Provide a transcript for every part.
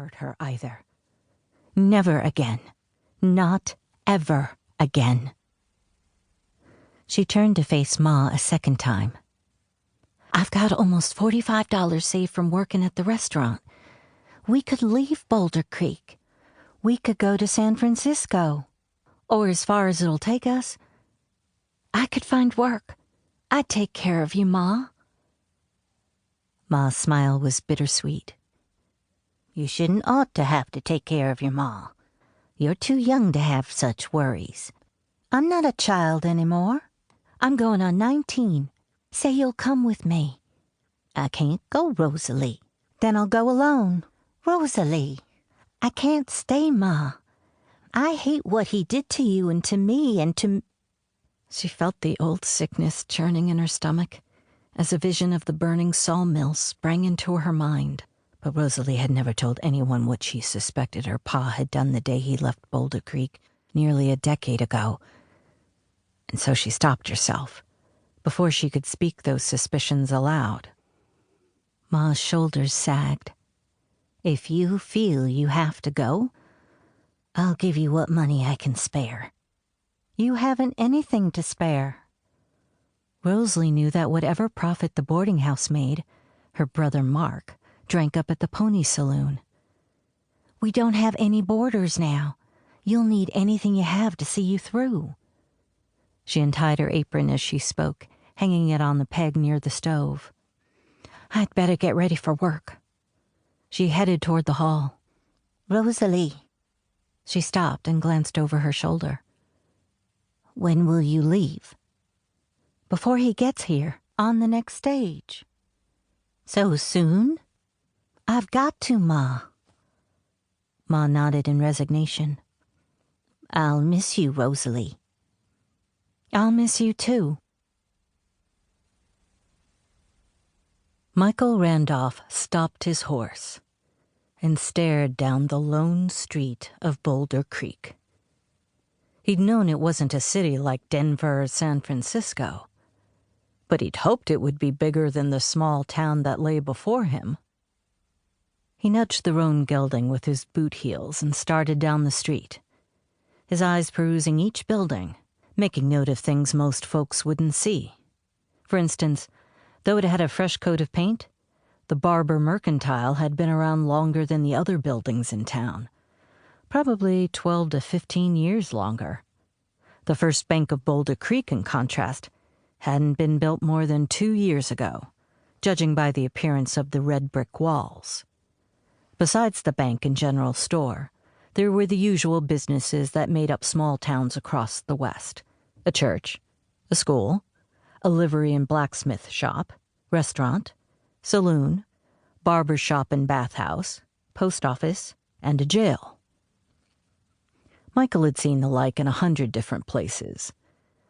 hurt her either. Never again. Not ever again. She turned to face Ma a second time. I've got almost $45 saved from working at the restaurant. We could leave Boulder Creek. We could go to San Francisco. Or as far as it'll take us. I could find work. I'd take care of you, Ma. Ma's smile was bittersweet. You shouldn't ought to have to take care of your Ma. You're too young to have such worries. I'm not a child anymore. I'm going on 19. Say you'll come with me. I can't go, Rosalie. Then I'll go alone. Rosalie, I can't stay, Ma. I hate what he did to you and to me and to... She felt the old sickness churning in her stomach as a vision of the burning sawmill sprang into her mind. But Rosalie had never told anyone what she suspected her pa had done the day he left Boulder Creek nearly a decade ago. And so she stopped herself before she could speak those suspicions aloud. Ma's shoulders sagged. If you feel you have to go, I'll give you what money I can spare. You haven't anything to spare. Rosalie knew that whatever profit the boarding house made, her brother Mark drank up at the pony saloon. We don't have any boarders now. You'll need anything you have to see you through. She untied her apron as she spoke, hanging it on the peg near the stove. I'd better get ready for work. She headed toward the hall. Rosalie. She stopped and glanced over her shoulder. When will you leave? Before he gets here, on the next stage. So soon? I've got to, Ma. Ma nodded in resignation. I'll miss you, Rosalie. I'll miss you, too. Michael Randolph stopped his horse and stared down the lone street of Boulder Creek. He'd known it wasn't a city like Denver or San Francisco, but he'd hoped it would be bigger than the small town that lay before him. He nudged the roan gelding with his boot heels and started down the street, his eyes perusing each building, making note of things most folks wouldn't see. For instance, though it had a fresh coat of paint, the Barber Mercantile had been around longer than the other buildings in town, probably 12 to 15 years longer. The First Bank of Boulder Creek, in contrast, hadn't been built more than 2 years ago, judging by the appearance of the red brick walls. Besides the bank and general store, there were the usual businesses that made up small towns across the West. A church, a school, a livery and blacksmith shop, restaurant, saloon, barber shop and bathhouse, post office, and a jail. Michael had seen the like in 100 different places.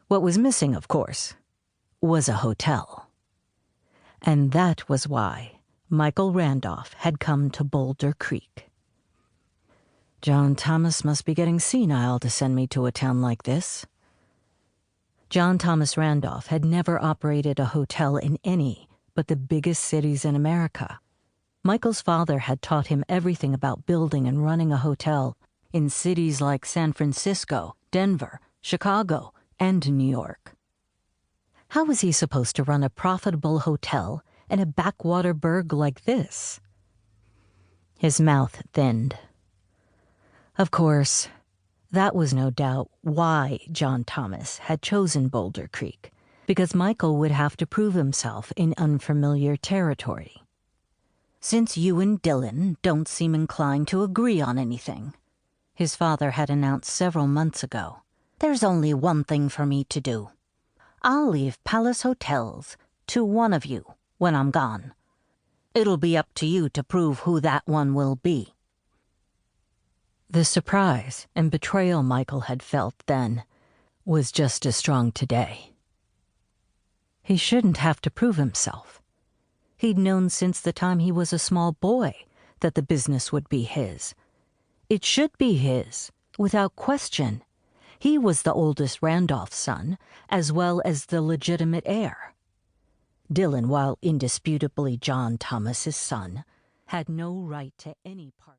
What was missing, of course, was a hotel. And that was why Michael Randolph had come to Boulder Creek. John Thomas must be getting senile to send me to a town like this. John Thomas Randolph had never operated a hotel in any but the biggest cities in America. Michael's father had taught him everything about building and running a hotel in cities like San Francisco, Denver, Chicago, and New York. How was he supposed to run a profitable hotel in a backwater burg like this? His mouth thinned. Of course, that was no doubt why John Thomas had chosen Boulder Creek, because Michael would have to prove himself in unfamiliar territory. Since you and Dylan don't seem inclined to agree on anything, his father had announced several months ago, there's only one thing for me to do. I'll leave Palace Hotels to one of you when I'm gone. It'll be up to you to prove who that one will be. The surprise and betrayal Michael had felt then was just as strong today. He shouldn't have to prove himself. He'd known since the time he was a small boy that the business would be his. It should be his, without question. He was the oldest Randolph son, as well as the legitimate heir. Dylan, while indisputably John Thomas's son, had no right to any part.